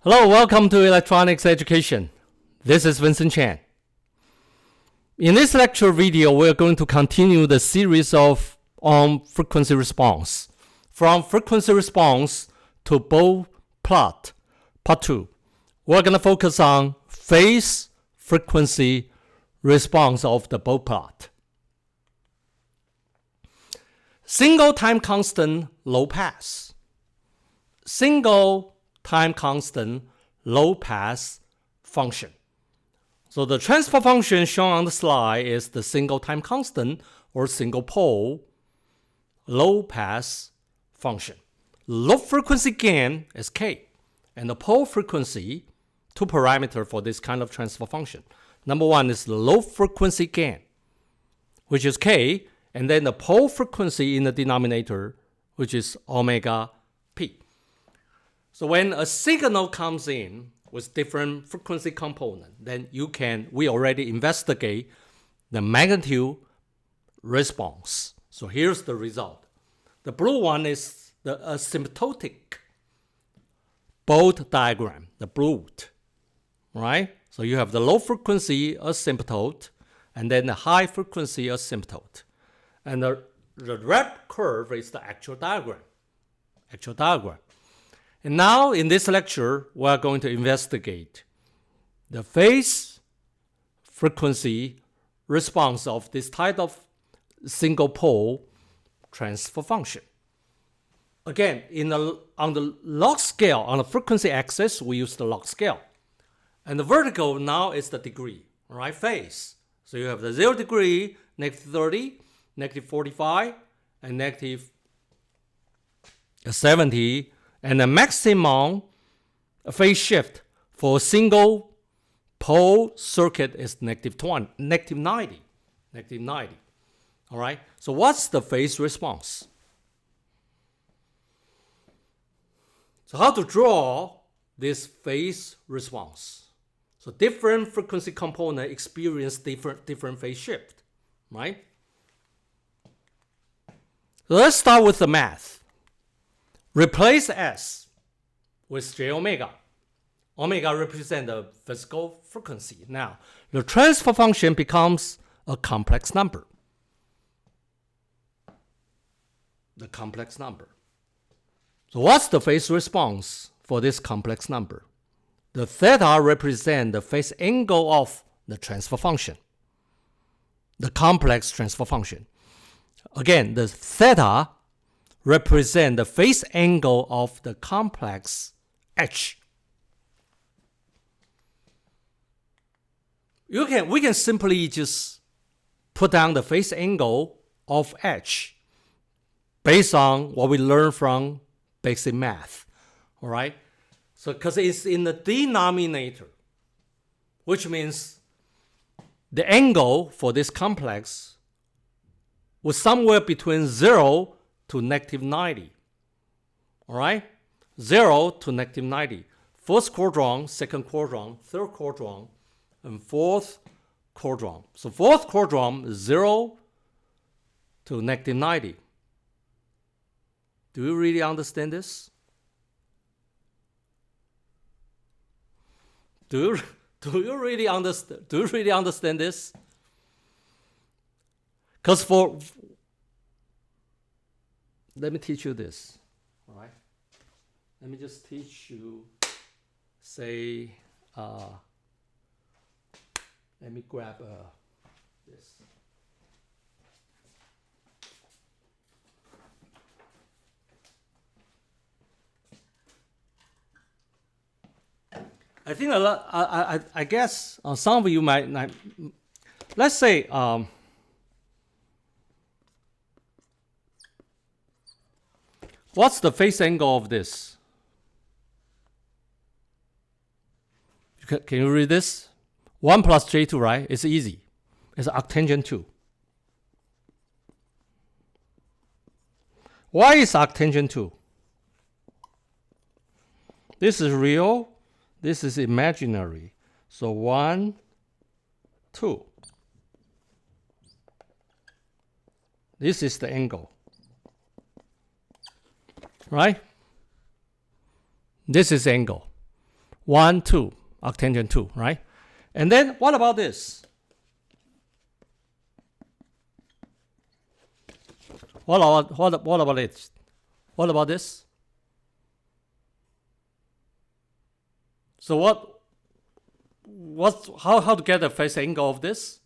Hello, welcome to Electronics Education. This is Vincent Chang. In this lecture video, we're going to continue the series on frequency response. From frequency response to Bode Plot, part 2. We're going to focus on phase frequency response of the Bode Plot. Single time constant low pass. Single time constant low pass function. So the transfer function shown on the slide is the single time constant or single pole low pass function. Low frequency gain is K, and the pole frequency, two parameters for this kind of transfer function. Number one is the low frequency gain, which is K, and then the pole frequency in the denominator, which is omega P. So when a signal comes in with different frequency component, then we already investigate the magnitude response. So here's the result. The blue one is the asymptotic Bode diagram, the blue, right? So you have the low frequency asymptote and then the high frequency asymptote. And the red curve is the actual diagram. And now in this lecture, we are going to investigate the phase frequency response of this type of single pole transfer function. Again, on the log scale, on the frequency axis, we use the log scale. And the vertical now is the degree, right? Phase. So you have the 0 degree, negative 30, negative 45, and negative 70. And the maximum phase shift for a single pole circuit is negative 90. All right. So what's the phase response? So how to draw this phase response? So different frequency component experience different phase shift, right? So let's start with the math. Replace S with j omega. Omega represents the physical frequency. Now, the transfer function becomes a complex number. The complex number. So what's the phase response for this complex number? The theta represents the phase angle of the transfer function. The complex transfer function. Again, the theta represent the phase angle of the complex H. We can simply just put down the phase angle of H based on what we learned from basic math. All right? So because it's in the denominator, which means the angle for this complex was somewhere between 0 to negative 90. All right? 0 to negative 90. First quadrant, second quadrant, third quadrant, and fourth quadrant. So fourth quadrant is 0 to negative 90. Do you really understand this? Do you really understand this? Because let me teach you this, all right? Let me just teach you, say, let me grab this. I think I guess some of you might not, let's say, what's the phase angle of this? Can you read this? 1 plus J2, right? It's easy. It's arctangent 2. Why is arctangent 2? This is real. This is imaginary. So 1, 2. This is the angle. Right? This is angle. 1, 2, arctangent 2, right? And then what about this? What about it? What about this? So how to get the phase angle of this?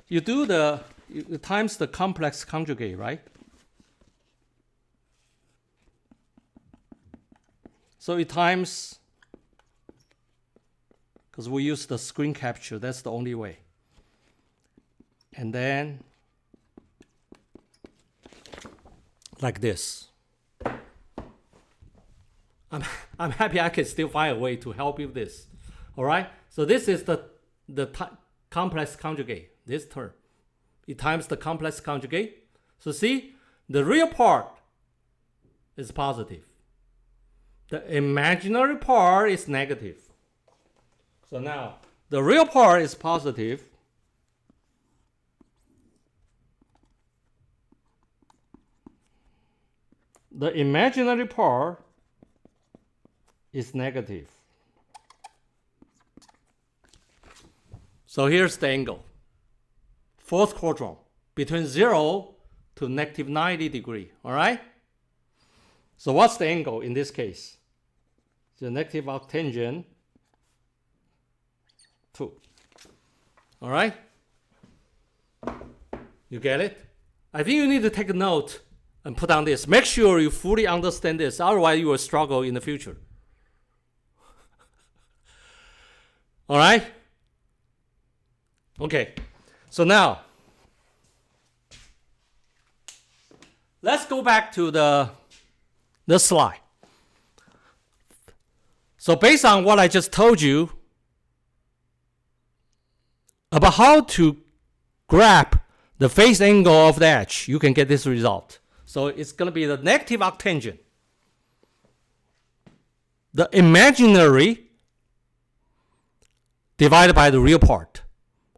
You do you times the complex conjugate, right? So it times, because we use the screen capture, that's the only way. And then like this. I'm happy I can still find a way to help you with this. All right? So this is the complex conjugate, this term. It times the complex conjugate. So see, the real part is positive. The imaginary part is negative. So now, the real part is positive. The imaginary part is negative. So here's the angle. Fourth quadrant, between 0 to negative 90 degrees, all right? So what's the angle in this case? The negative arctangent 2. All right? You get it? I think you need to take a note and put on this. Make sure you fully understand this, otherwise you will struggle in the future. All right? Okay, so now, let's go back to the slide. So based on what I just told you about how to grab the phase angle of the edge, you can get this result. So it's going to be the negative arctangent, the imaginary divided by the real part.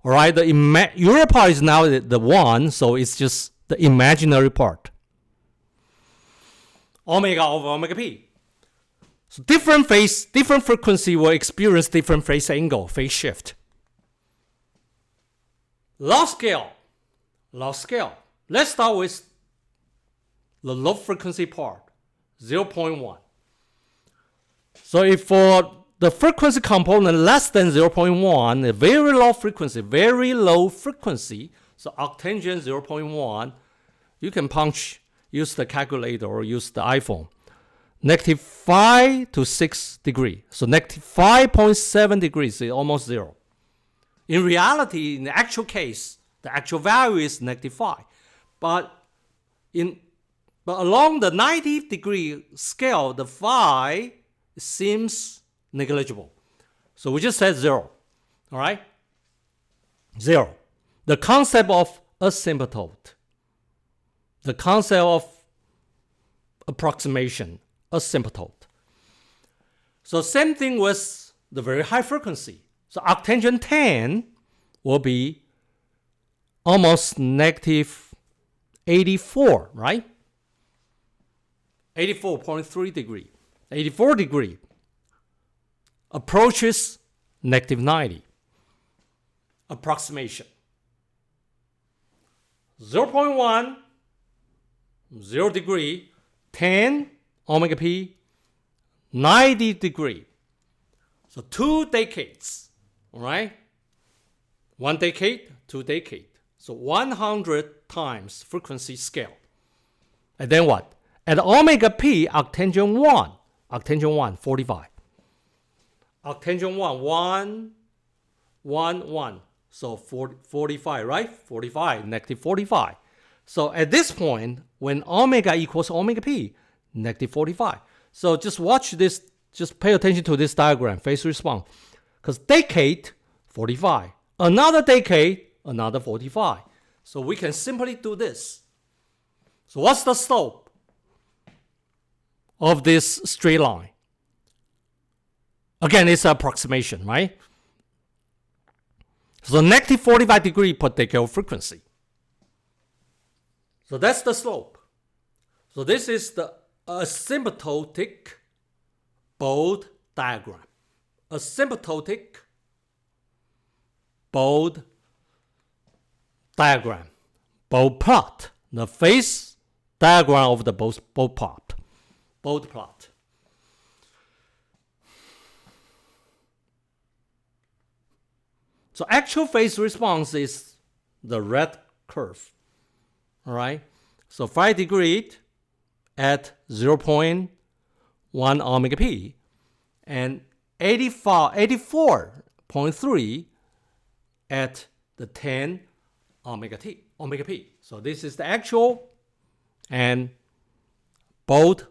All right, the real part is now the 1, so it's just the imaginary part. Omega over omega p. So different phase, different frequency will experience different phase angle, phase shift. Low scale. Let's start with the low frequency part, 0.1. So if for the frequency component less than 0.1, a very low frequency, so arctangent 0.1, you can use the calculator or use the iPhone. Negative 5 to 6 degrees. So negative 5.7 degrees is almost 0. In reality, in the actual case, the actual value is negative 5. But along the 90-degree scale, the phi seems negligible. So we just said 0. All right? 0. The concept of asymptote. The concept of approximation, asymptote. So same thing with the very high frequency. So arctangent 10 will be almost negative 84, right? 84.3 degree. 84 degree approaches negative 90. Approximation. 0.1, 0 degree, 10 omega p, 90 degree. So 2 decades, all right? 1 decade, 2 decade. So 100 times frequency scale. And then what? At omega p, arctangent 1, 45. Arctangent 1, 1. So 45, right? 45, negative 45. So at this point, when omega equals omega p, negative 45. So just watch this, just pay attention to this diagram, phase response. Because decade, 45. Another decade, another 45. So we can simply do this. So what's the slope of this straight line? Again, it's an approximation, right? So negative 45 degree per decade of frequency. So that's the slope. So this is the asymptotic Bode diagram. asymptotic Bode diagram, Bode plot, the phase diagram of the Bode plot. Bode plot. So actual phase response is the red curve. All right. So 5 degree at 0.1 omega p and 84.3 at the 10 omega p. So this is the actual and Bode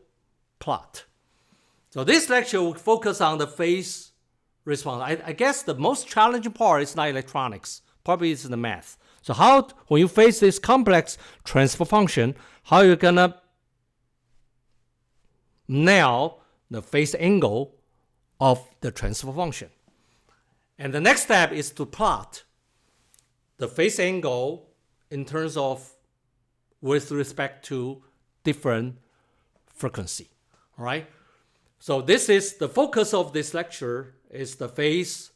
plot. So this lecture will focus on the phase response. I guess the most challenging part is not electronics. Probably it's the math. So how, when you face this complex transfer function, how you're gonna nail the phase angle of the transfer function. And the next step is to plot the phase angle in terms of with respect to different frequency. All right. So this is the focus of this lecture is the phase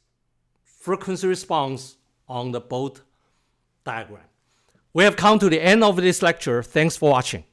frequency response on the Bode diagram. We have come to the end of this lecture. Thanks for watching.